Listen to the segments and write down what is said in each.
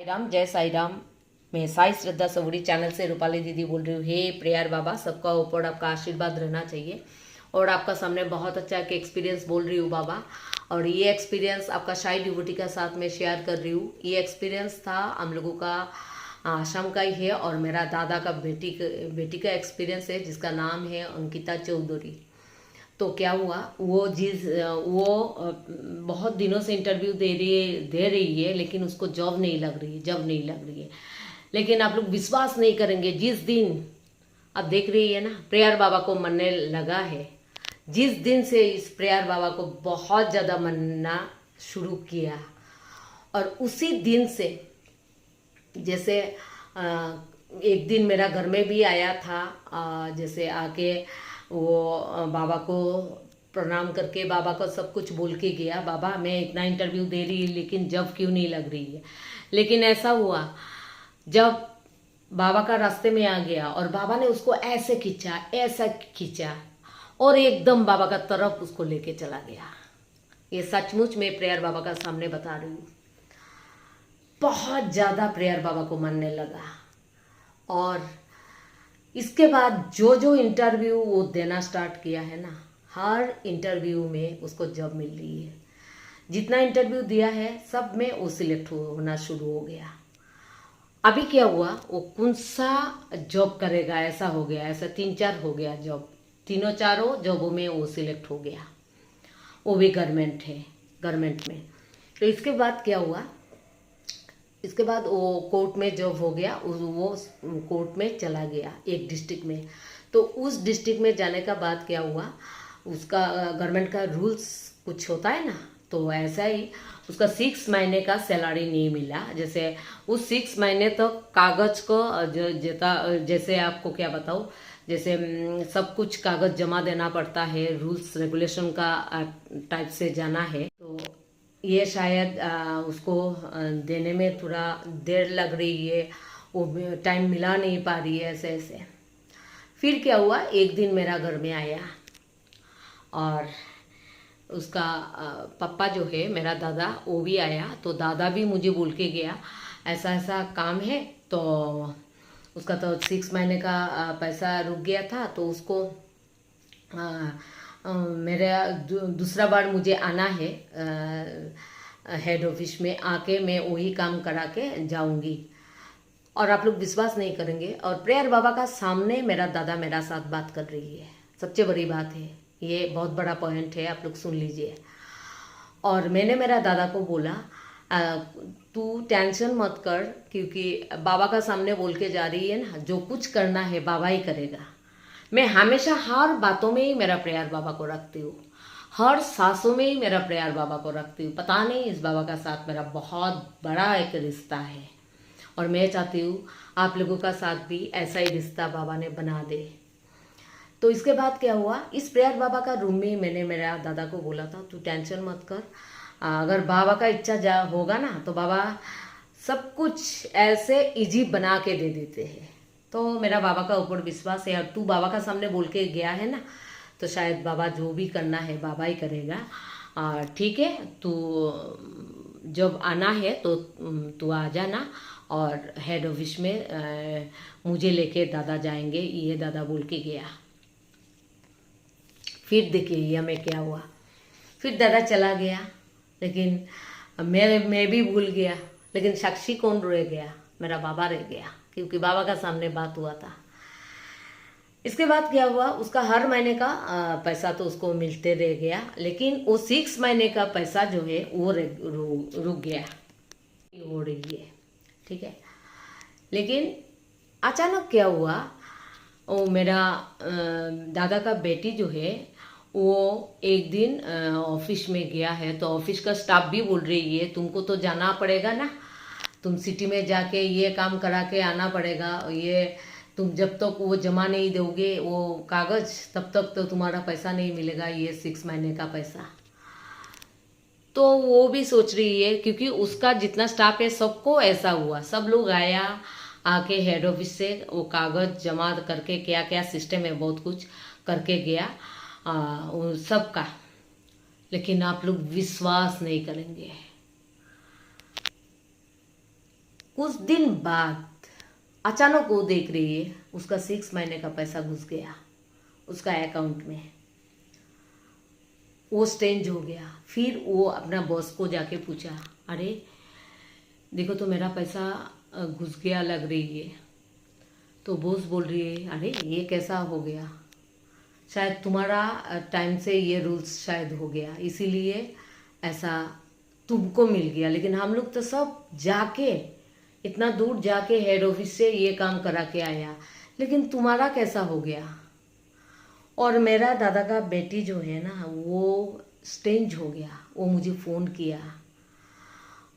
साई राम, जय साई राम। मैं साई श्रद्धा सवड़ी चैनल से रूपाली दीदी बोल रही हूँ। हे प्रेयर बाबा, सबका ऊपर आपका आशीर्वाद रहना चाहिए। और आपका सामने बहुत अच्छा एक एक्सपीरियंस बोल रही हूँ बाबा। और ये एक्सपीरियंस आपका शाही डिवोटी का साथ में शेयर कर रही हूँ। ये एक्सपीरियंस था हम लोगों का आश्रम का ही है और मेरा दादा का बेटी का एक्सपीरियंस है जिसका नाम है अंकिता चौधरी। तो क्या हुआ, वो बहुत दिनों से इंटरव्यू दे रही है लेकिन उसको जॉब नहीं लग रही है। लेकिन आप लोग विश्वास नहीं करेंगे, जिस दिन आप देख रही है ना प्रेयर बाबा को मनने लगा है, जिस दिन से इस प्रेयर बाबा को बहुत ज़्यादा मनना शुरू किया और उसी दिन से जैसे एक दिन मेरा घर में भी आया था। जैसे आके वो बाबा को प्रणाम करके बाबा को सब कुछ बोल के गया, बाबा मैं इतना इंटरव्यू दे रही लेकिन जब क्यों नहीं लग रही है। लेकिन ऐसा हुआ जब बाबा का रास्ते में आ गया और बाबा ने उसको ऐसा खींचा और एकदम बाबा का तरफ उसको लेके चला गया। ये सचमुच में प्रेयर बाबा का सामने बता रही हूँ। बहुत ज़्यादा प्रेयर बाबा को मानने लगा और इसके बाद जो जो इंटरव्यू वो देना स्टार्ट किया है ना, हर इंटरव्यू में उसको जॉब मिल रही है। जितना इंटरव्यू दिया है सब में वो सिलेक्ट होना शुरू हो गया। अभी क्या हुआ, वो कौन सा जॉब करेगा ऐसा हो गया, ऐसा 3-4 हो गया जॉब, चारों जॉबों में वो सिलेक्ट हो गया। वो भी गवर्नमेंट में। तो इसके बाद क्या हुआ, इसके बाद वो कोर्ट में जॉब हो गया, वो कोर्ट में चला गया एक डिस्ट्रिक्ट में। तो उस डिस्ट्रिक्ट में जाने का बाद क्या हुआ, उसका गवर्नमेंट का रूल्स कुछ होता है ना, तो ऐसा ही उसका 6 महीने का सैलरी नहीं मिला। जैसे उस 6 महीने तक तो कागज को जैसे आपको क्या बताऊँ, जैसे सब कुछ कागज जमा देना पड़ता है, रूल्स रेगुलेशन का टाइप से जाना है। तो ये शायद उसको देने में थोड़ा देर लग रही है, वो टाइम मिला नहीं पा रही है ऐसे। फिर क्या हुआ, एक दिन मेरा घर में आया और उसका पापा जो है मेरा दादा वो भी आया। तो दादा भी मुझे बोल के गया ऐसा ऐसा काम है। तो उसका तो 6 महीने का पैसा रुक गया था, तो उसको मेरा दूसरा बार मुझे आना है हेड ऑफिस में आके मैं वही काम करा के जाऊंगी। और आप लोग विश्वास नहीं करेंगे, और प्रेयर बाबा का सामने मेरा दादा मेरा साथ बात कर रही है। सबसे बड़ी बात है, ये बहुत बड़ा पॉइंट है, आप लोग सुन लीजिए। और मैंने मेरा दादा को बोला तू टेंशन मत कर, क्योंकि बाबा का सामने बोल के जा रही है ना, जो कुछ करना है बाबा ही करेगा। मैं हमेशा हर बातों में ही मेरा प्रेयर बाबा को रखती हूँ, हर सांसों में ही मेरा प्रेयर बाबा को रखती हूँ। पता नहीं इस बाबा का साथ मेरा बहुत बड़ा एक रिश्ता है और मैं चाहती हूँ आप लोगों का साथ भी ऐसा ही रिश्ता बाबा ने बना दे। तो इसके बाद क्या हुआ, इस प्रेयर बाबा का रूम में मैंने मेरा दादा को बोला था तू टेंशन मत कर, अगर बाबा का इच्छा होगा ना तो बाबा सब कुछ ऐसे इजी बना के दे देते हैं। तो मेरा बाबा का ऊपर विश्वास है और तू बाबा का सामने बोल के गया है ना, तो शायद बाबा जो भी करना है बाबा ही करेगा। ठीक है, तू जब आना है तो तू आ जाना और हेड ऑफिस में मुझे लेके दादा जाएंगे, ये दादा बोल के गया। फिर देखिए ये हमें क्या हुआ, फिर दादा चला गया लेकिन मैं भी भूल गया। लेकिन साक्षी कौन रह गया, मेरा बाबा रह गया, क्योंकि बाबा का सामने बात हुआ था। इसके बाद क्या हुआ, उसका हर महीने का पैसा तो उसको मिलते रह गया, लेकिन वो 6 महीने का पैसा जो है वो रुक गया हो रही है। ठीक है, लेकिन अचानक क्या हुआ, वो मेरा दादा का बेटी जो है वो एक दिन ऑफिस में गया है। तो ऑफिस का स्टाफ भी बोल रही है तुमको तो जाना पड़ेगा ना, तुम सिटी में जाके ये काम करा के आना पड़ेगा, ये तुम जब तक वो जमा नहीं दोगे वो कागज तब तक तो तुम्हारा पैसा नहीं मिलेगा, ये 6 महीने का पैसा। तो वो भी सोच रही है, क्योंकि उसका जितना स्टाफ है सबको ऐसा हुआ, सब लोग आया आके हेड ऑफिस से वो कागज जमा करके क्या क्या सिस्टम है बहुत कुछ करके गया सबका। लेकिन आप लोग विश्वास नहीं करेंगे, कुछ दिन बाद अचानक वो देख रही है उसका 6 महीने का पैसा घुस गया उसका अकाउंट में। वो स्टेंज हो गया। फिर वो अपना बॉस को जाके पूछा, अरे देखो तो मेरा पैसा घुस गया लग रही है। तो बॉस बोल रही है, अरे ये कैसा हो गया, शायद तुम्हारा टाइम से ये रूल्स शायद हो गया, इसीलिए ऐसा तुमको मिल गया। लेकिन हम लोग तो सब जाके इतना दूर जाके हेड ऑफिस से ये काम करा के आया, लेकिन तुम्हारा कैसा हो गया। और मेरा दादा का बेटी जो है ना वो स्टेंज हो गया। वो मुझे फ़ोन किया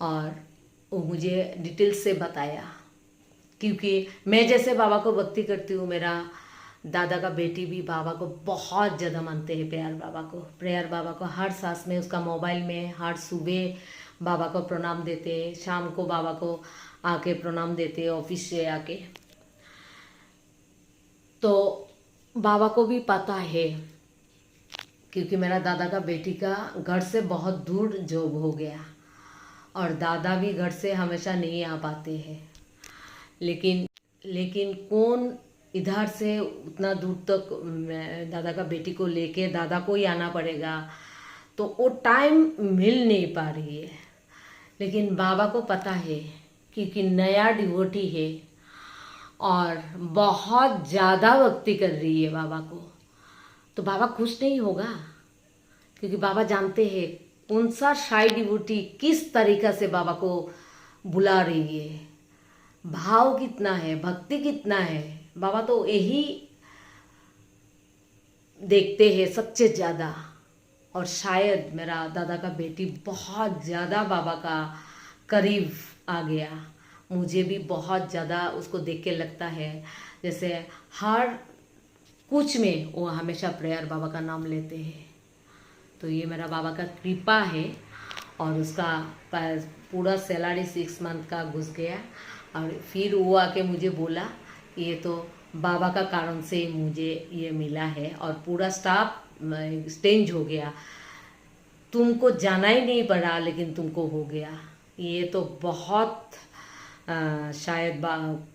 और वो मुझे डिटेल्स से बताया, क्योंकि मैं जैसे बाबा को भक्ति करती हूँ, मेरा दादा का बेटी भी बाबा को बहुत ज़्यादा मानते हैं। प्रेयर बाबा को हर सांस में, उसका मोबाइल में हर सुबह बाबा को प्रणाम देते, शाम को बाबा को आके प्रणाम देते ऑफिस से आके। तो बाबा को भी पता है, क्योंकि मेरा दादा का बेटी का घर से बहुत दूर जॉब हो गया और दादा भी घर से हमेशा नहीं आ पाते हैं। लेकिन कौन इधर से उतना दूर तक दादा का बेटी को लेके दादा को ही आना पड़ेगा, तो वो टाइम मिल नहीं पा रही है। लेकिन बाबा को पता है, क्योंकि नया डिवोटी है और बहुत ज़्यादा भक्ति कर रही है बाबा को, तो बाबा खुश नहीं होगा, क्योंकि बाबा जानते हैं कौन सा शाई डिवोटी किस तरीका से बाबा को बुला रही है, भाव कितना है, भक्ति कितना है। बाबा तो यही देखते हैं सबसे ज़्यादा। और शायद मेरा दादा का बेटी बहुत ज़्यादा बाबा का करीब आ गया। मुझे भी बहुत ज़्यादा उसको देख के लगता है जैसे हर कुछ में वो हमेशा प्रेयर बाबा का नाम लेते हैं। तो ये मेरा बाबा का कृपा है। और उसका पूरा सैलरी 6 मंथ का घुस गया और फिर वो आके मुझे बोला, ये तो बाबा का कारण से मुझे ये मिला है और पूरा स्टाफ स्टेंज हो गया, तुमको जाना ही नहीं पड़ा लेकिन तुमको हो गया। ये तो बहुत शायद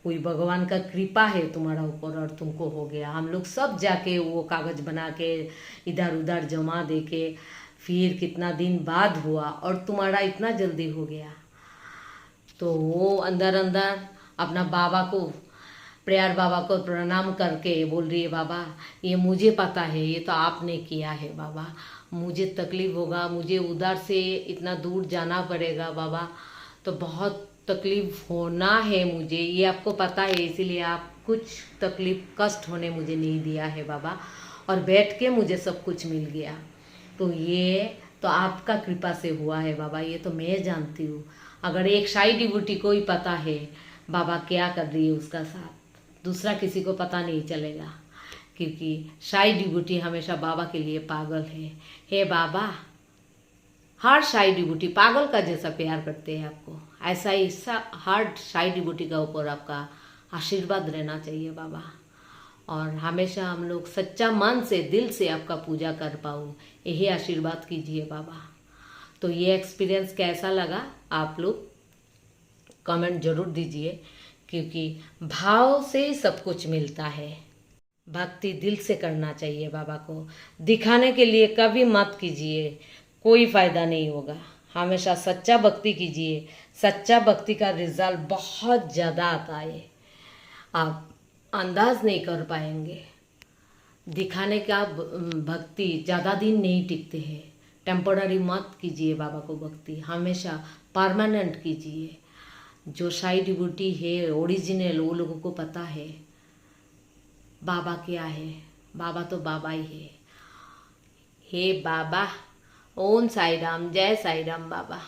कोई भगवान का कृपा है तुम्हारा ऊपर और तुमको हो गया। हम लोग सब जाके वो कागज़ बना के इधर उधर जमा दे के फिर कितना दिन बाद हुआ और तुम्हारा इतना जल्दी हो गया। तो वो अंदर अंदर अपना बाबा को, प्रेयर बाबा को प्रणाम करके बोल रही है, बाबा ये मुझे पता है, ये तो आपने किया है बाबा, मुझे तकलीफ़ होगा, मुझे उधर से इतना दूर जाना पड़ेगा बाबा, तो बहुत तकलीफ़ होना है मुझे, ये आपको पता है, इसीलिए आप कुछ तकलीफ़ कष्ट होने मुझे नहीं दिया है बाबा, और बैठ के मुझे सब कुछ मिल गया। तो ये तो आपका कृपा से हुआ है बाबा, ये तो मैं जानती हूँ। अगर एक शाई डिवोटी को ही पता है बाबा क्या कर रही है उसका साथ, दूसरा किसी को पता नहीं चलेगा, क्योंकि शाई डिवोटी हमेशा बाबा के लिए पागल है। हे बाबा, हर शाई डिवोटी पागल का जैसा प्यार करते हैं आपको, ऐसा ही हर शाई डिवोटी का ऊपर आपका आशीर्वाद रहना चाहिए बाबा। और हमेशा हम लोग सच्चा मन से, दिल से आपका पूजा कर पाऊँ, यही आशीर्वाद कीजिए बाबा। तो ये एक्सपीरियंस कैसा लगा आप लोग कमेंट जरूर दीजिए, क्योंकि भाव से ही सब कुछ मिलता है। भक्ति दिल से करना चाहिए बाबा को, दिखाने के लिए कभी मत कीजिए, कोई फ़ायदा नहीं होगा। हमेशा सच्चा भक्ति कीजिए, सच्चा भक्ति का रिजल्ट बहुत ज़्यादा आता है, आप अंदाज नहीं कर पाएंगे। दिखाने का भक्ति ज़्यादा दिन नहीं टिकते हैं। टेम्पोररी मत कीजिए बाबा को भक्ति, हमेशा परमानेंट कीजिए। जो शाई डिवोटी है ओरिजिनल, वो लोगों को पता है बाबा क्या है। बाबा तो बाबा ही है। हे बाबा, ओम साई राम, जय साई राम बाबा।